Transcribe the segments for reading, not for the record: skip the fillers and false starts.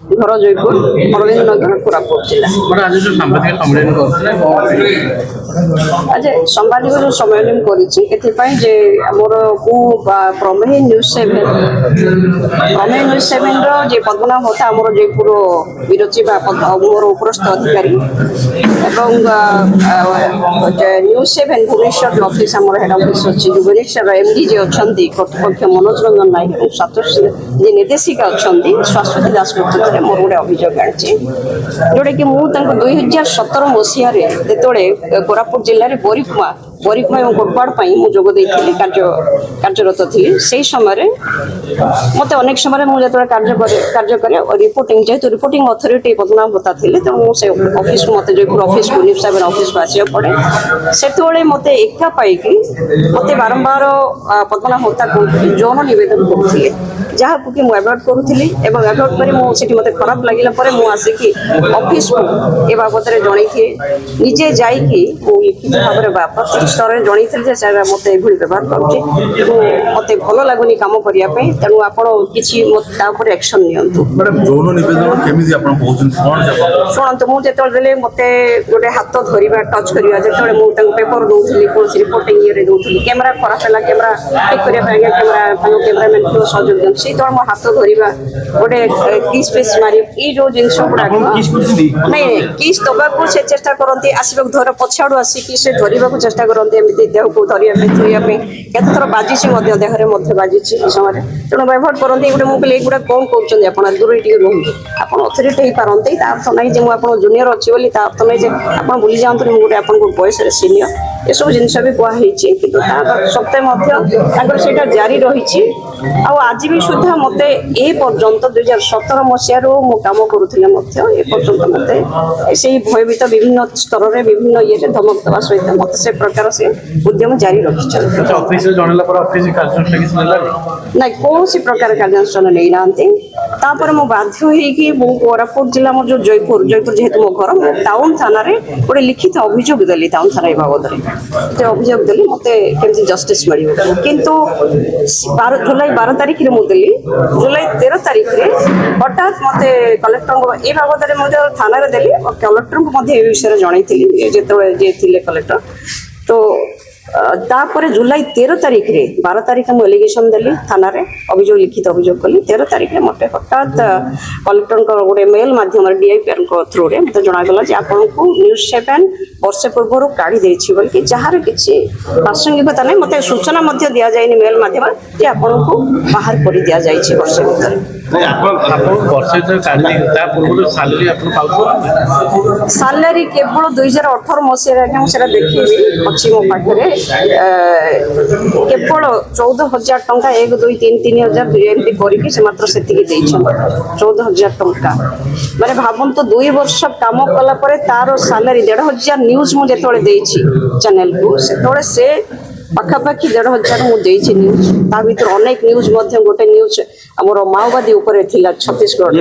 घर जयपुर अरविंदनगर कोरापुट जिला। आज सांबादिक जो सम्मेलन कर प्रमेय न्यूज 7 जे पद्मनाभ होता आम जयपुर विरची मोर उपरस्थ अधिकारी न्यूज 7 भुवनेश्वर ऑफिस आम हेड ऑफिस अच्छी भुवनेश्वर एमडी जी अच्छा कर्तृपक्ष मनोज रंजन नायक जी निर्देशिका अच्छा शाश्वती दास नेतृत्व मोर गोटे अभियोग आनी जोटा कि मुझे 2017 मसीह कोरापुट जिले में बरिकुमा और कोटपाड़ जोगद कार्यरत थी से समय मत अनेक समय मुझे कार्य करे रिपोर्टिंग जेहेतु रिपोर्टिंग अथॉरिटी पद्मनाभ होता थे तो मुझे ऑफिस को मत जयपुर ऑफिस को न्यूज 7 ऑफिस को आसा पड़े से मत एका पाई मत बारंबार पद्मनाभ होता कहते जौन नवेदन करुले जहाँ कि मुझे एवॉइड करुली एवॉइड कर मत खराब लगे मुझे ऑफिस को ए बाबद जन निजे जाकि लिखित भाव में स्तर जन मत ये व्यवहार करुचे मत भल लगुनि कम करने तेणु आपड़ किसी एक्शन शुणु मुझे मत गोटे हाथ धरवा टच करवा जो मुझे पेपर दूसरी कौन रिपोर्टिंग ये दूसरी कैमेरा खराब है कैमेरा ठीक करने कैमेरामैन सहयोग दिखाई से तो मो हाथ धरवा गोटे किस पेस मार ये जो जिनस गुड़ाक नहीं किस दबा से चेष्टा करते आसवाक धर पछाड़ू आसिक से धरने चेष्टा करते देह को धरने थोड़ा केत थर बाजी देहरे बाजी समय तेणु व्यवहार करते गोटे मुझे गुड़ा कौन कौन आप दूर टे रुहतु आप अथॉरिटी हो पारते अर्थ ना जो मुझे जूनियर अच्छी बोली अर्थ ना आप भूली जातु गोटे आप बयस सीनियर ये सब जिनस भी कहुई कि सत्ते से जारी रही आज भी सुधा मत ए पर्यंत 2017 मसीह कम करुले मत से भयभीत विभिन्न स्तर में विभिन्न ये धमक देवा सहित मत से प्रकार से उद्यम जारी रखी ना कौन सी प्रकार कार्यानुष्ठान नहीं ना मु बाध्य कोरापुट जिला मोर जो जयपुर जेहेतु मो घर टाउन थाना गोटे लिखित अभियोग देली टाउन थाना बाबद अभियोग देली मत केमती जस्टिस मिल किंतु जुलाई 12 तारिख में मुझे जुलाई 13 तारिख में हठात मत कलेक्टर ये बाबद मुझे थाना देली और कलेक्टर को विषय जनई जो कलेक्टर तो तापर जुलाई 13 तारिख में 12 तारिख में एलिगेशन देली थाना अभियोग लिखित अभियोग कली 13 तारिख में मत हठात कलेक्टर गोटे मेल मध्यम डीआईपीआर थ्रू में मत जनागला आपन को न्यूज 7 वर्ष पूर्व काढ़ी बोल जार किसी प्रासंगिकता नहीं मत सूचना दि जाए मेल मध्यम आपन को बाहर कर दि जाए वर्ष भर सालारी केवल 2018 मसीह देखी अच्छी मो पाखे केवल 14,000 टंका 1 2 3 3,000 एमती करके मात्र से 14,000 टंका माने भावंत 2 वर्ष काम कला तार सालारी 1,500 न्यूज मुझे चैनल को से पाखापाखि 1,500 मुझे न्यूज ता भर अनेक न्यूज गोटे न्यूज आमर माओवादी उपर थिला छत्तीसगढ़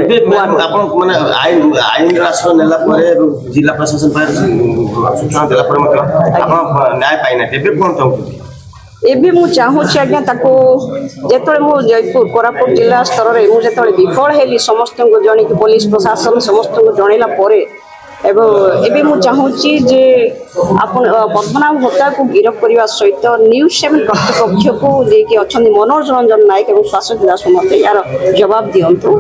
जिला प्रशासन सूचना एबी मु चाहूँगी आज्ञा जिते मु जयपुर कोरापुट जिला स्तर में मुझे विफल हेली समस्त को जन पुलिस प्रशासन समस्त को जनला एवं एबी मु चाहूँगी जे आपण पद्मनाभ होता को गिरफ्त करने सहित न्यूज 7 कर्तृपक्ष को लेकिन अच्छा मनोज रंजन नायक और शाश्वती दास मत यार जवाब दिंतु।